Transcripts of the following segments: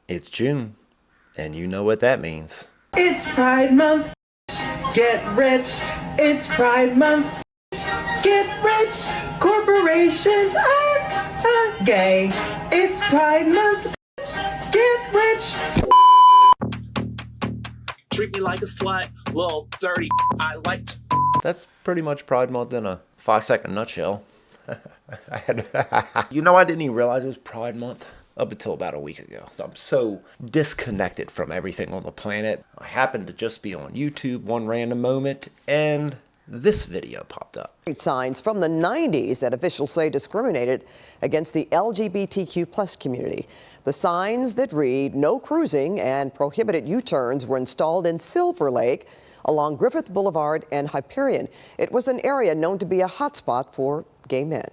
It's June, and you know what that means. It's Pride Month. Get rich. It's Pride Month. Get rich. Corporations are gay. It's Pride Month. Get rich. Treat me like a slut, little dirty. I like. That's pretty much Pride Month in a 5-second nutshell. You know, I didn't even realize it was Pride Month up until about a week ago. I'm so disconnected from everything on the planet. I happened to just be on YouTube one random moment, and this video popped up. Signs from the 90s that officials say discriminated against the LGBTQ plus community. The signs that read "No cruising" and prohibited U-turns were installed in Silver Lake along Griffith Boulevard and Hyperion. It was an area known to be a hotspot for gay men.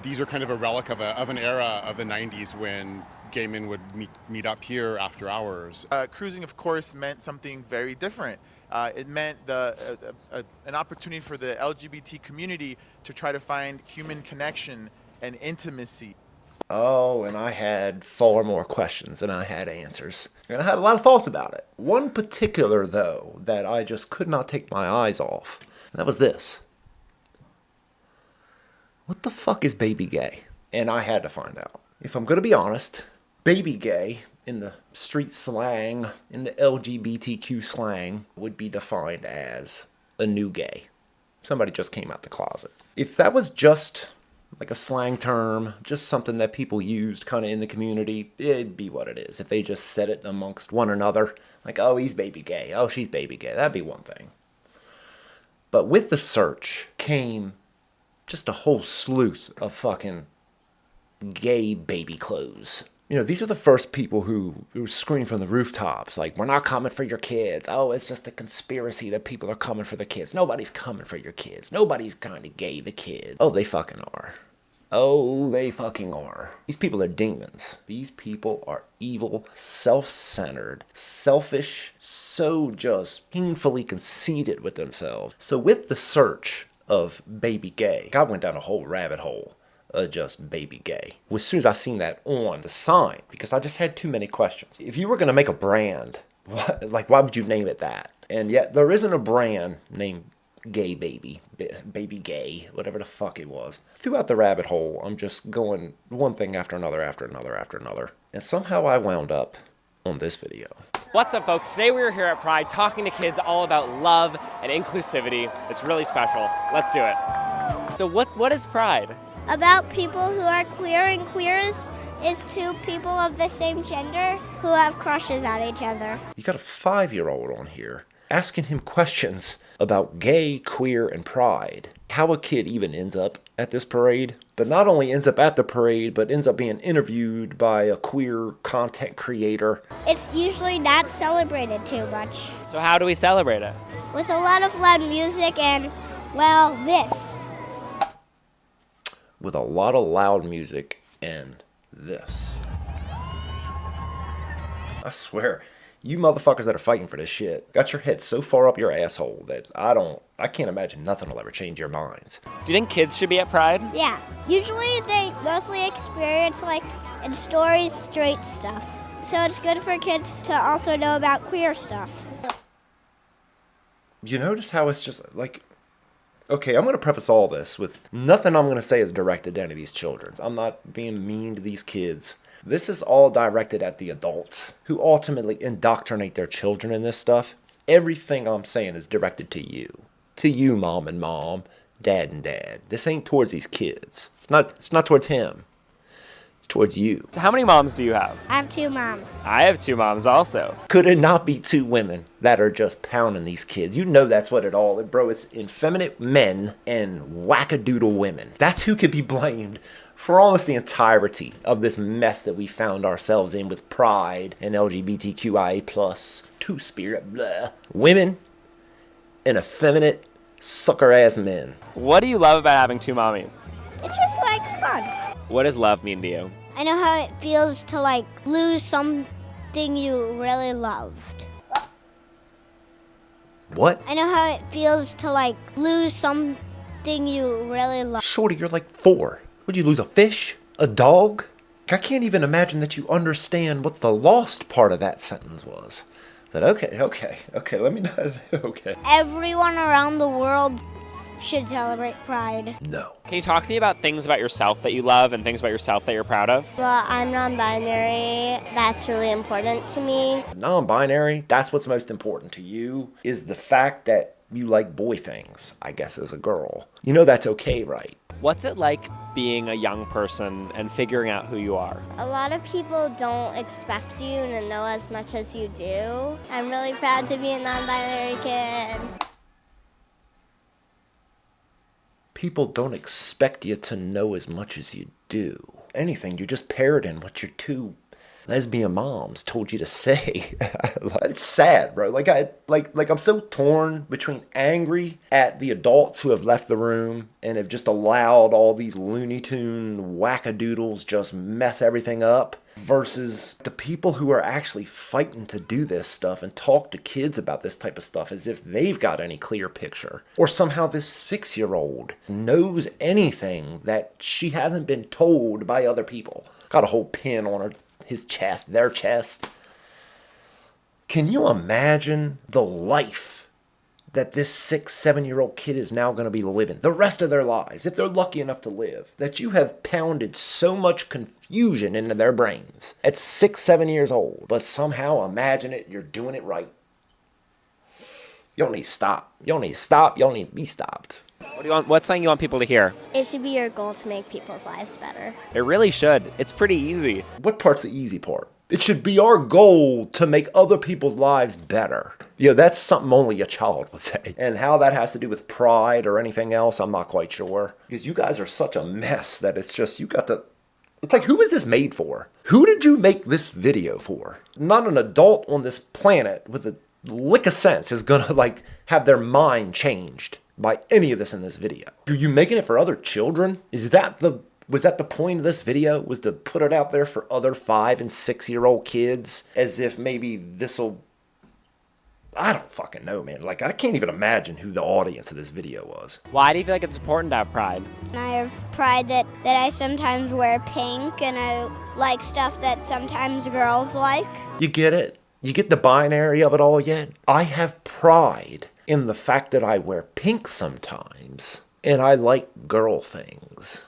These are kind of a relic of an era of the 90s when gay men would meet up here after hours. Cruising, of course, meant something very different. It meant an opportunity for the LGBT community to try to find human connection and intimacy. Oh, and I had far more questions than I had answers. And I had a lot of thoughts about it. One particular, though, that I just could not take my eyes off, and that was this. What the fuck is baby gay? And I had to find out. If I'm going to be honest, baby gay, in the street slang, in the LGBTQ slang, would be defined as a new gay. Somebody just came out the closet. If that was just like a slang term, just something that people used kind of in the community, it'd be what it is. If they just said it amongst one another, like, oh, he's baby gay, oh, she's baby gay, that'd be one thing. But with the search came just a whole slew of fucking gay baby clothes. You know, these are the first people who scream from the rooftops, like, we're not coming for your kids. Oh, it's just a conspiracy that people are coming for the kids. Nobody's coming for your kids. Nobody's kind of gay the kids. Oh, they fucking are. Oh, they fucking are. These people are demons. These people are evil, self-centered, selfish, so just painfully conceited with themselves. So with the search of baby gay, I went down a whole rabbit hole. Just baby gay. As soon as I seen that on the sign, because I just had too many questions. If you were going to make a brand, why would you name it that? And yet there isn't a brand named Gay Baby, Baby Gay, whatever the fuck it was. Throughout the rabbit hole, I'm just going one thing after another, after another, after another. And somehow I wound up on this video. What's up, folks? Today we are here at Pride talking to kids all about love and inclusivity. It's really special. Let's do it. So what is Pride? About people who are queer, and queer is two people of the same gender who have crushes on each other. You got a 5-year-old on here asking him questions about gay, queer, and pride. How a kid even ends up at this parade, but not only ends up at the parade, but ends up being interviewed by a queer content creator. It's usually not celebrated too much. So how do we celebrate it? With a lot of loud music and, well, this. With a lot of loud music and this. I swear, you motherfuckers that are fighting for this shit got your head so far up your asshole that I can't imagine nothing will ever change your minds. Do you think kids should be at Pride? Yeah. Usually they mostly experience, like, in stories, straight stuff. So it's good for kids to also know about queer stuff. You notice how it's just like... Okay, I'm going to preface all this with nothing I'm going to say is directed to any of these children. I'm not being mean to these kids. This is all directed at the adults who ultimately indoctrinate their children in this stuff. Everything I'm saying is directed to you. To you, mom and mom, dad and dad. This ain't towards these kids. It's not towards him. It's towards you. So how many moms do you have? I have 2 moms. I have 2 moms also. Could it not be 2 women that are just pounding these kids? You know that's what it all is, bro. It's effeminate men and wackadoodle women. That's who could be blamed for almost the entirety of this mess that we found ourselves in with Pride and LGBTQIA plus Two-Spirit, blah. Women and effeminate sucker-ass men. What do you love about having 2 mommies? It's just, like, fun. What does love mean to you? I know how it feels to, like, lose something you really loved. What? I know how it feels to, like, lose something you really love. Shorty, you're like 4. Would you lose a fish? A dog? I can't even imagine that you understand what the lost part of that sentence was. But okay, let me know. Okay. Everyone around the world should celebrate Pride. No. Can you talk to me about things about yourself that you love and things about yourself that you're proud of? Well, I'm non-binary. That's really important to me. Non-binary, that's what's most important to you, is the fact that you like boy things, I guess, as a girl. You know that's okay, right? What's it like being a young person and figuring out who you are? A lot of people don't expect you to know as much as you do. I'm really proud to be a non-binary kid. People don't expect you to know as much as you do. Anything, you're just parroting what your two lesbian moms told you to say. It's sad, bro. Like I'm so torn between angry at the adults who have left the room and have just allowed all these Looney Tune wackadoodles just mess everything up, versus the people who are actually fighting to do this stuff and talk to kids about this type of stuff as if they've got any clear picture. Or somehow this 6-year-old knows anything that she hasn't been told by other people. Got a whole pin on his chest, their chest. Can you imagine the life that this 6-7-year-old kid is now going to be living the rest of their lives, if they're lucky enough to live, that you have pounded so much confusion into their brains at 6-7 years old, but somehow imagine it, you're doing it right. You don't need to stop. You don't need to stop. You don't need to be stopped. What do you want? What's something you want people to hear? It should be your goal to make people's lives better. It really should. It's pretty easy. What part's the easy part? It should be our goal to make other people's lives better. You know, that's something only a child would say. And how that has to do with pride or anything else, I'm not quite sure. Because you guys are such a mess that it's just, you got to... It's like, who is this made for? Who did you make this video for? Not an adult on this planet with a lick of sense is gonna, like, have their mind changed by any of this in this video. Are you making it for other children? Was that the point of this video? Was to put it out there for other 5- and 6-year-old kids? As if maybe this'll... I don't fucking know, man. Like, I can't even imagine who the audience of this video was. Why do you feel like it's important to have pride? I have pride that I sometimes wear pink, and I like stuff that sometimes girls like. You get it? You get the binary of it all yet? I have pride in the fact that I wear pink sometimes, and I like girl things.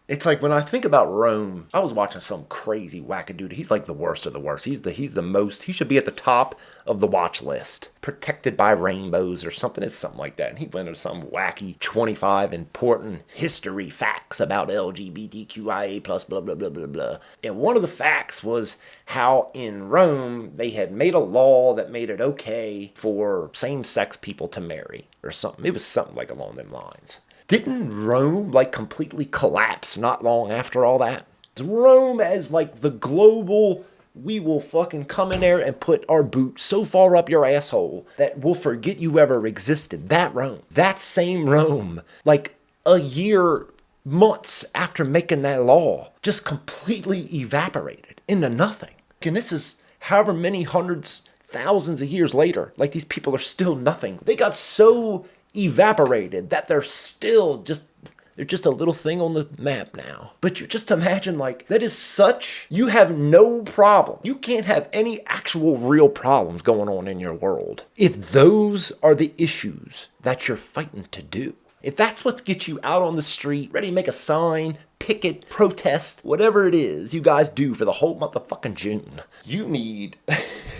It's like when I think about Rome, I was watching some crazy wackadoodle. He's like the worst of the worst. He's the most, he should be at the top of the watch list. Protected by rainbows or something. It's something like that. And he went into some wacky 25 important history facts about LGBTQIA+, blah, blah, blah, blah, blah. And one of the facts was how in Rome, they had made a law that made it okay for same-sex people to marry or something. It was something like along them lines. Didn't Rome, like, completely collapse not long after all that? Rome as, like, the global, we will fucking come in there and put our boot so far up your asshole that we'll forget you ever existed. That Rome. That same Rome. Like, a year, months after making that law, just completely evaporated into nothing. And this is however many hundreds, thousands of years later. Like, these people are still nothing. They got so evaporated that they're just a little thing on the map now. But you just imagine, like, that is such, you have no problem. You can't have any actual real problems going on in your world if those are the issues that you're fighting to do. If that's what gets you out on the street, ready to make a sign, picket, protest, whatever it is you guys do for the whole month of fucking June, you need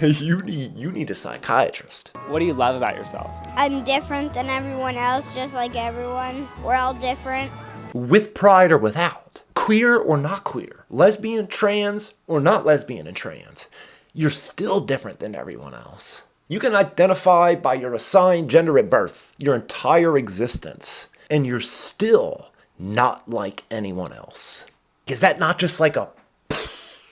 a psychiatrist. What do you love about yourself? I'm different than everyone else, just like everyone. We're all different. With pride or without, queer or not queer, lesbian, trans, or not lesbian and trans, you're still different than everyone else. You can identify by your assigned gender at birth, your entire existence, and you're still not like anyone else. Is that not just like a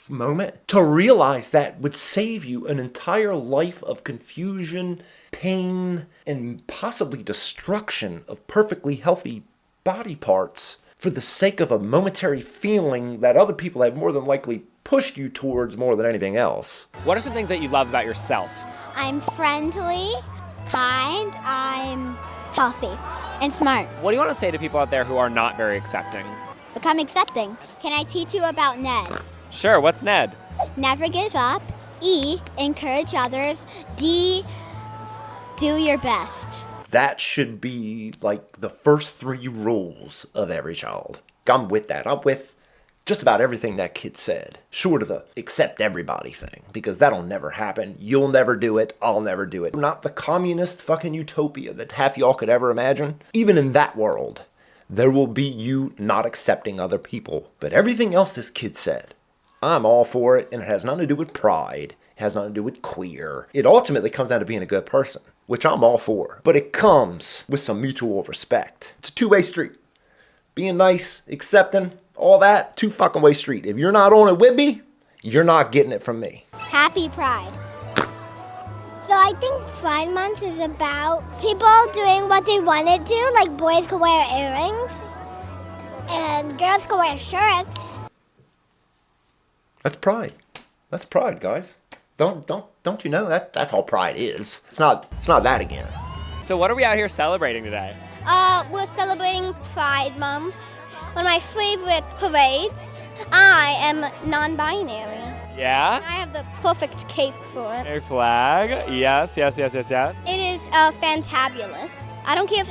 moment? To realize that would save you an entire life of confusion, pain, and possibly destruction of perfectly healthy body parts for the sake of a momentary feeling that other people have more than likely pushed you towards more than anything else. What are some things that you love about yourself? I'm friendly, kind, I'm healthy. and smart. What do you want to say to people out there who are not very accepting? Become accepting. Can I teach you about Ned? Sure, what's Ned? Never give up. E, encourage others. D, do your best. That should be like the first 3 rules of every child. I'm with that. I'm with just about everything that kid said. Short of the accept everybody thing, because that'll never happen. You'll never do it. I'll never do it. Not the communist fucking utopia that half y'all could ever imagine. Even in that world, there will be you not accepting other people. But everything else this kid said, I'm all for it, and it has nothing to do with pride. It has nothing to do with queer. It ultimately comes down to being a good person, which I'm all for. But it comes with some mutual respect. It's a two-way street. Being nice, accepting, all that, 2 fucking way street. If you're not on it with me, you're not getting it from me. Happy Pride. So I think Pride Month is about people doing what they want to do, like boys can wear earrings and girls can wear shirts. That's pride. That's pride, guys. Don't you know that's all pride is. It's not that again. So what are we out here celebrating today? We're celebrating Pride Month. One of my favorite parades. I am non-binary. Yeah? I have the perfect cape for it. A flag. Yes. It is fantabulous. I don't care if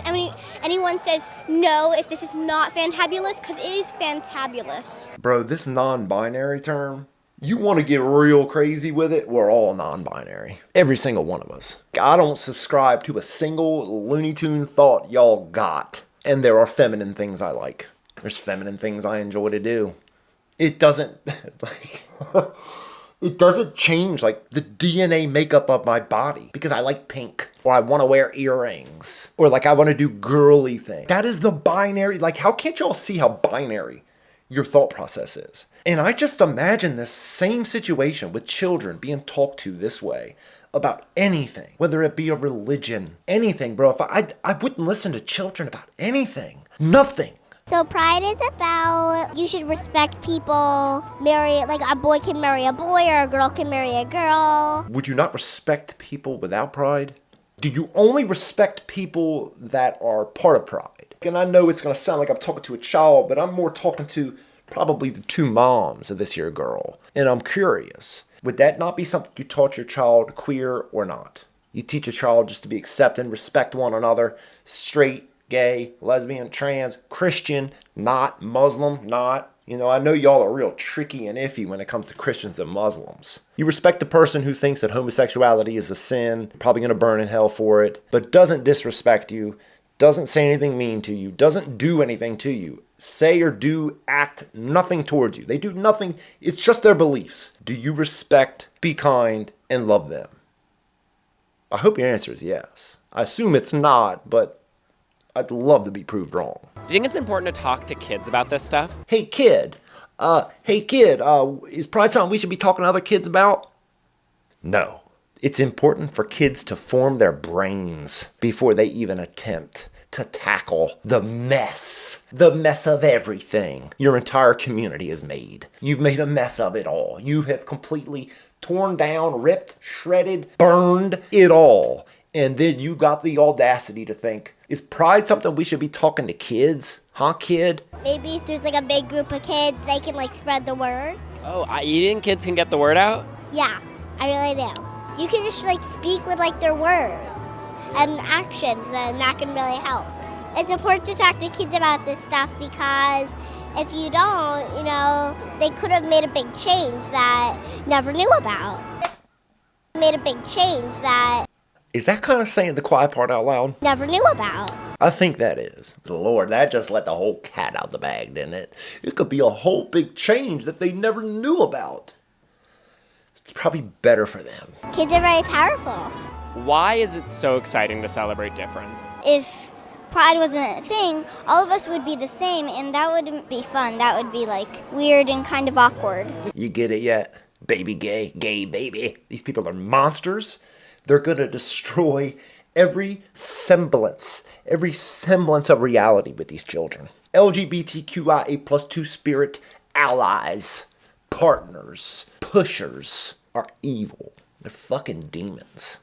anyone says no if this is not fantabulous, because it is fantabulous. Bro, this non-binary term, you want to get real crazy with it, we're all non-binary. Every single one of us. I don't subscribe to a single Looney Tune thought y'all got. And there are feminine things I like. There's feminine things I enjoy to do. It doesn't, it doesn't change, like, the DNA makeup of my body because I like pink, or I want to wear earrings, or, like, I want to do girly things. That is the binary. Like, how can't y'all see how binary your thought process is? And I just imagine this same situation with children being talked to this way about anything, whether it be a religion, anything, bro. If I wouldn't listen to children about anything, nothing. So Pride is about you should respect people, like a boy can marry a boy or a girl can marry a girl. Would you not respect people without pride? Do you only respect people that are part of pride? And I know it's going to sound like I'm talking to a child, but I'm more talking to probably the 2 moms of this here girl. And I'm curious, would that not be something you taught your child, queer or not? You teach a child just to be accepting, respect one another, straight, gay, lesbian, trans, Christian, not, Muslim, not. You know, I know y'all are real tricky and iffy when it comes to Christians and Muslims. You respect the person who thinks that homosexuality is a sin, probably going to burn in hell for it, but doesn't disrespect you, doesn't say anything mean to you, doesn't do anything to you, say or do, act nothing towards you. They do nothing. It's just their beliefs. Do you respect, be kind, and love them? I hope your answer is yes. I assume it's not, but I'd love to be proved wrong. Do you think it's important to talk to kids about this stuff? Hey kid, is pride something we should be talking to other kids about? No. It's important for kids to form their brains before they even attempt to tackle the mess of everything your entire community has made. You've made a mess of it all. You have completely torn down, ripped, shredded, burned it all. And then you got the audacity to think, is pride something we should be talking to kids? Huh, kid? Maybe if there's like a big group of kids, they can like spread the word. Oh, you think kids can get the word out? Yeah, I really do. You can just like speak with like their words and actions, and that can really help. It's important to talk to kids about this stuff because if you don't, they could have made a big change that never knew about. Is that kind of saying the quiet part out loud? Never knew about. I think that is. Lord, that just let the whole cat out of the bag, didn't it? It could be a whole big change that they never knew about. It's probably better for them. Kids are very powerful. Why is it so exciting to celebrate difference? If pride wasn't a thing, all of us would be the same, and that wouldn't be fun. That would be like weird and kind of awkward. You get it yet? Baby gay baby. These people are monsters. They're going to destroy every semblance of reality with these children. LGBTQIA plus 2 spirit allies, partners, pushers are evil. They're fucking demons.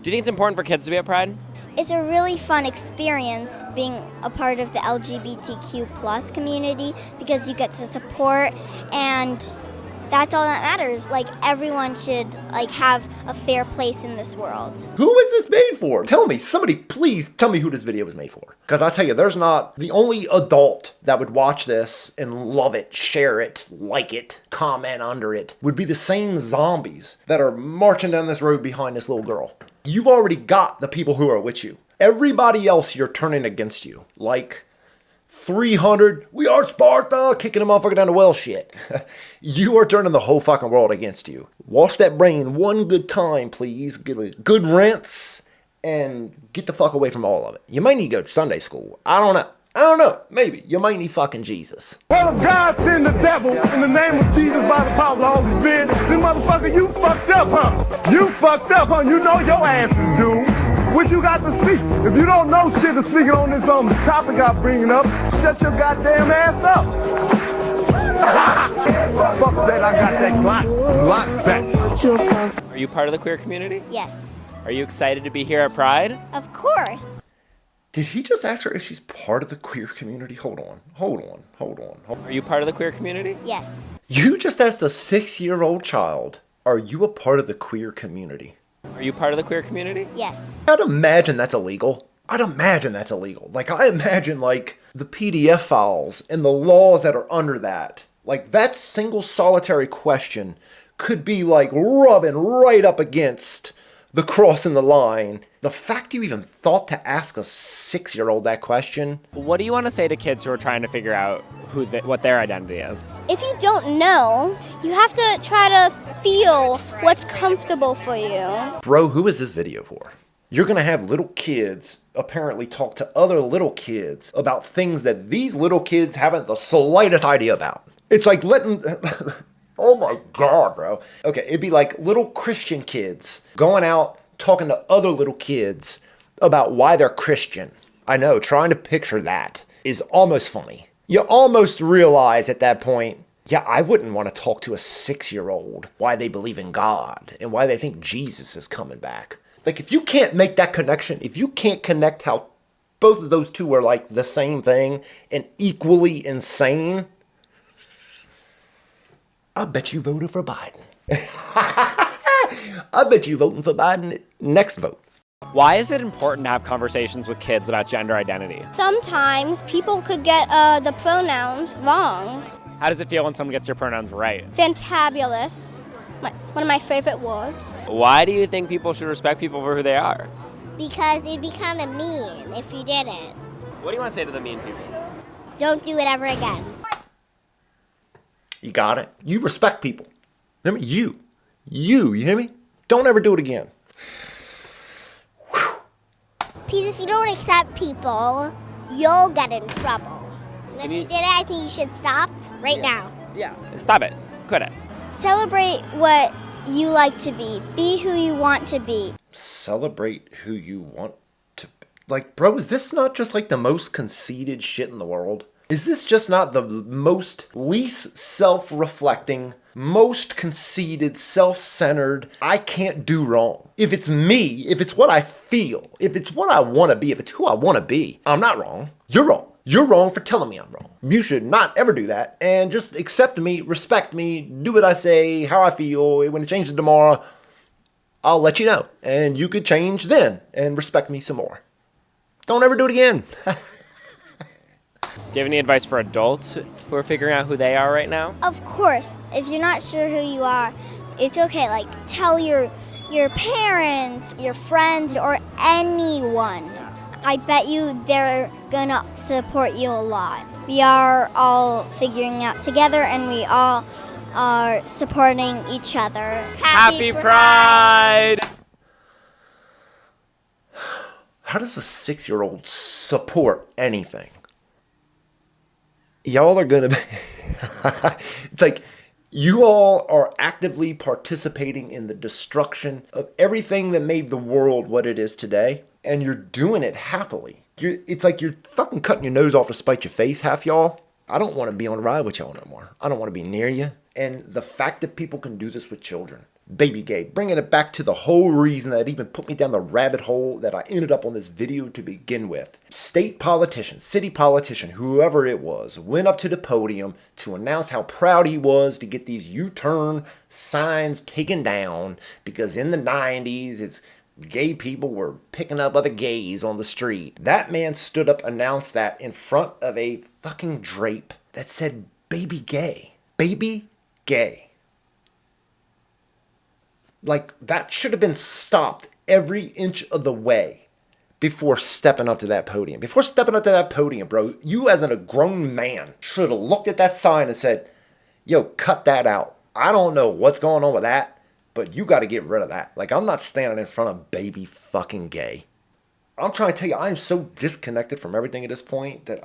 Do you think it's important for kids to be at Pride? It's a really fun experience being a part of the LGBTQ plus community because you get to support, and that's all that matters. Like, everyone should have a fair place in this world. Who is this made for? Tell me, somebody please tell me who this video was made for. Because I tell you, there's not the only adult that would watch this and love it, share it, like it, comment under it, would be the same zombies that are marching down this road behind this little girl. You've already got the people who are with you. Everybody else you're turning against you. Like 300, we are Sparta, kicking a motherfucker down the well shit. You are turning the whole fucking world against you. Wash that brain one good time, please. Give it a good rinse and get the fuck away from all of it. You might need to go to Sunday school. I don't know. Maybe. You might need fucking Jesus. Well, if God send the devil in the name of Jesus by the power of the Holy Spirit, then motherfucker, you fucked up, huh? You fucked up, huh? You know your ass is doomed. What you got to speak? If you don't know shit to speak on this topic I'm bringing up, shut your goddamn ass up. Fuck that, I got that Glock back. Are you part of the queer community? Yes. Are you excited to be here at Pride? Of course. Did he just ask her if she's part of the queer community? Hold on. Are you part of the queer community? Yes. You just asked a 6-year-old child, are you a part of the queer community? Are you part of the queer community? Yes. I'd imagine that's illegal. Like, I imagine, like, the PDF files and the laws that are under that. Like, that single solitary question could be, like, rubbing right up against the cross in the line. The fact you even thought to ask a 6-year-old that question. What do you want to say to kids who are trying to figure out what their identity is? If you don't know, you have to try to feel what's comfortable for you. Bro, who is this video for? You're gonna have little kids apparently talk to other little kids about things that these little kids haven't the slightest idea about. It's like letting... Oh my God, bro. Okay, it'd be like little Christian kids going out talking to other little kids about why they're Christian. I know, trying to picture that is almost funny. You almost realize at that point, yeah, I wouldn't want to talk to a 6-year-old why they believe in God and why they think Jesus is coming back. Like, if you can't make that connection, if you can't connect how both of those two are like the same thing and equally insane, I bet you voted for Biden. I bet you voting for Biden next vote. Why is it important to have conversations with kids about gender identity? Sometimes people could get the pronouns wrong. How does it feel when someone gets your pronouns right? Fantabulous. One of my favorite words. Why do you think people should respect people for who they are? Because it'd be kind of mean if you didn't. What do you want to say to the mean people? Don't do it ever again. You got it? You respect people. I mean, you hear me? Don't ever do it again. Because if you don't accept people, you'll get in trouble. And if you did it, I think you should stop right now. Yeah, stop it. Quit it. Celebrate what you like to be. Be who you want to be. Celebrate who you want to be. Like, bro, is this not just like the most conceited shit in the world? Is this just not the least self-reflecting, most conceited, self-centered, I can't do wrong? If it's me, if it's what I feel, if it's what I want to be, if it's who I want to be, I'm not wrong. You're wrong. You're wrong for telling me I'm wrong. You should not ever do that. And just accept me, respect me, do what I say, how I feel. When it changes tomorrow, I'll let you know. And you could change then and respect me some more. Don't ever do it again. Do you have any advice for adults who are figuring out who they are right now? Of course, if you're not sure who you are, it's okay. Like, tell your parents, your friends, or anyone. I bet you they're gonna support you a lot. We are all figuring out together, and we all are supporting each other. Happy Pride! How does a 6-year-old support anything? Y'all are gonna be... It's like, you all are actively participating in the destruction of everything that made the world what it is today, and you're doing it happily. It's like you're fucking cutting your nose off to spite your face, half y'all. I don't want to be on a ride with y'all no more. I don't want to be near you. And the fact that people can do this with children, Baby gay, bringing it back to the whole reason that even put me down the rabbit hole that I ended up on this video to begin with. State politician, city politician, whoever it was, went up to the podium to announce how proud he was to get these U-turn signs taken down because in the 90s, gay people were picking up other gays on the street. That man stood up, announced that in front of a fucking drape that said baby gay. Baby gay. Like, that should have been stopped every inch of the way before stepping up to that podium. Before stepping up to that podium, bro, you as a grown man should have looked at that sign and said, yo, cut that out. I don't know what's going on with that, but you got to get rid of that. Like, I'm not standing in front of baby fucking gay. I'm trying to tell you, I'm so disconnected from everything at this point that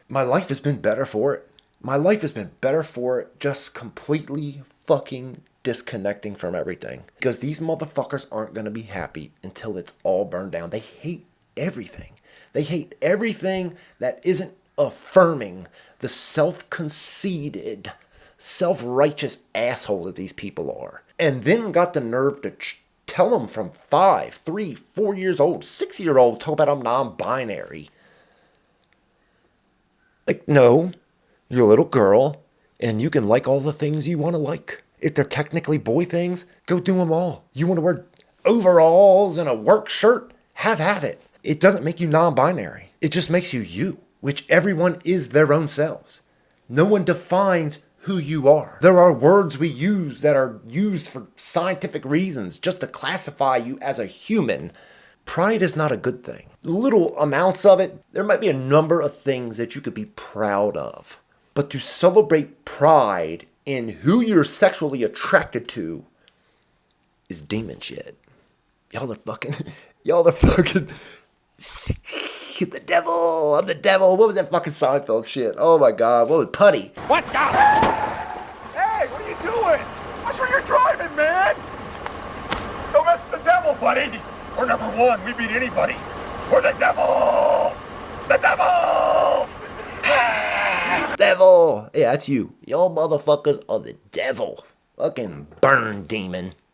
my life has been better for it. My life has been better for it, just completely fucking disconnecting from everything. Because these motherfuckers aren't going to be happy until it's all burned down. They hate everything. They hate everything that isn't affirming the self-conceited, self-righteous asshole that these people are. And then got the nerve to tell them from 5, 3, 4 years old, 6-year-old, talk about I'm non-binary. Like, no, you're a little girl, and you can like all the things you want to like. If they're technically boy things, go do them all. You want to wear overalls and a work shirt? Have at it. It doesn't make you non-binary. It just makes you you, which everyone is their own selves. No one defines who you are. There are words we use that are used for scientific reasons just to classify you as a human. Pride is not a good thing. Little amounts of it, there might be a number of things that you could be proud of. But to celebrate pride in who you're sexually attracted to is demon shit. Y'all are fucking the devil. I'm the devil. What was that fucking Seinfeld shit? Oh my God. What was Putty? What the? Hey, what are you doing? Watch where you're driving, man. Don't mess with the devil, buddy. We're number one. We beat anybody. We're the devils. The devils. Devil. Yeah, that's you. Y'all motherfuckers are the devil. Fucking burn, demon.